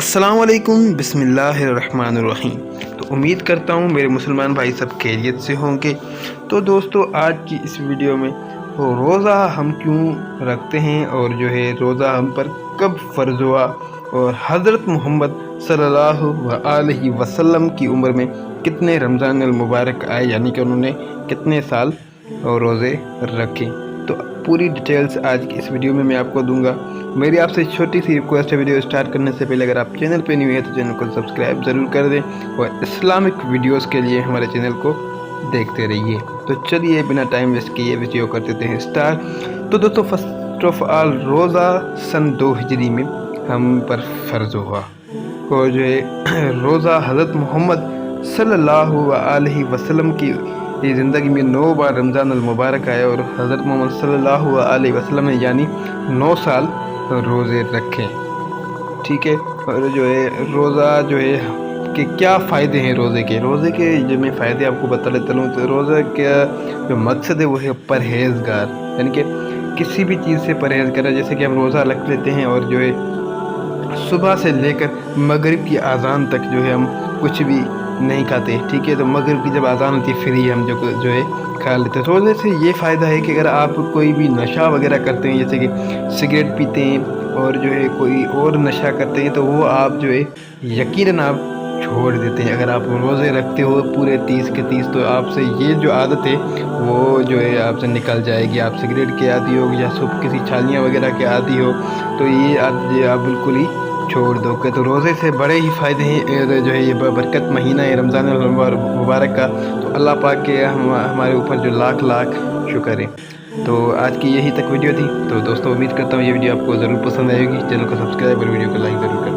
अस्सलाम वालेकुम बिस्मिल्लाहिर्रहमानिर्रहीम। तो उम्मीद करता हूँ मेरे मुसलमान भाई सब खैरियत से होंगे। तो दोस्तों, आज की इस वीडियो में रोज़ा हम क्यों रखते हैं और जो है रोज़ा हम पर कब फ़र्ज़ हुआ और हज़रत मोहम्मद सल्लल्लाहु अलैहि वसल्लम की उम्र में कितने रमज़ान अल मुबारक आए, यानी कि उन्होंने कितने साल रोज़े रखे। तो पूरी डिटेल्स आज की इस वीडियो में मैं आपको दूंगा। मेरी आपसे छोटी सी रिक्वेस्ट है, वीडियो स्टार्ट करने से पहले अगर आप चैनल पे न्यू है तो चैनल को सब्सक्राइब ज़रूर कर दें और इस्लामिक वीडियोस के लिए हमारे चैनल को देखते रहिए। तो चलिए बिना टाइम वेस्ट किए वीडियो कर देते हैं स्टार्ट। तो दोस्तों, फर्स्ट ऑफ ऑल रोज़ा सन 2 हिजरी में हम पर फ़र्ज़ हुआ और जो है रोज़ा हज़रत मोहम्मद सल्लल्लाहु अलैहि वसल्लम की ज़िंदगी में 9 बार रमज़ान अल मुबारक आया और हज़रत मोहम्मद सल्लल्लाहु अलैहि वसल्लम ने यानी 9 साल रोज़े रखे। ठीक है। और जो है रोज़ा जो है कि क्या फ़ायदे हैं रोज़े के जो मैं फ़ायदे आपको बता लेता हूँ। तो रोज़ा का जो मकसद है वो है परहेज़गार, यानी कि किसी भी चीज़ से परहेज़ करें। जैसे कि हम रोज़ा रख लेते हैं और जो है सुबह से लेकर मगरिब की अज़ान तक जो है हम कुछ भी नहीं खाते। ठीक है। तो मगरिब की जब अज़ान होती है फिर ही हम जो है खा लेते हैं। रोज़े से ये फ़ायदा है कि अगर आप कोई भी नशा वगैरह करते हैं, जैसे कि सिगरेट पीते हैं और जो है कोई और नशा करते हैं, तो वो आप जो है यकीनन आप छोड़ देते हैं। अगर आप रोज़े रखते हो पूरे 30 के 30, तो आपसे ये जो आदत है वो जो है आपसे निकल जाएगी। आप सिगरेट के आदी हो या सुबह किसी छालियाँ वगैरह के आदी हो तो ये आदत आप बिल्कुल ही छोड़ दोगे। तो रोज़े से बड़े ही फ़ायदे हैं। जो है ये बरकत महीना है रमज़ान मुबारक का, तो अल्लाह पाक के हमारे ऊपर जो लाख लाख शुक्र है। तो आज की यही तक वीडियो थी। तो दोस्तों, उम्मीद करता हूँ ये वीडियो आपको ज़रूर पसंद आएगी। चैनल को सब्सक्राइब और वीडियो को लाइक ज़रूर करें।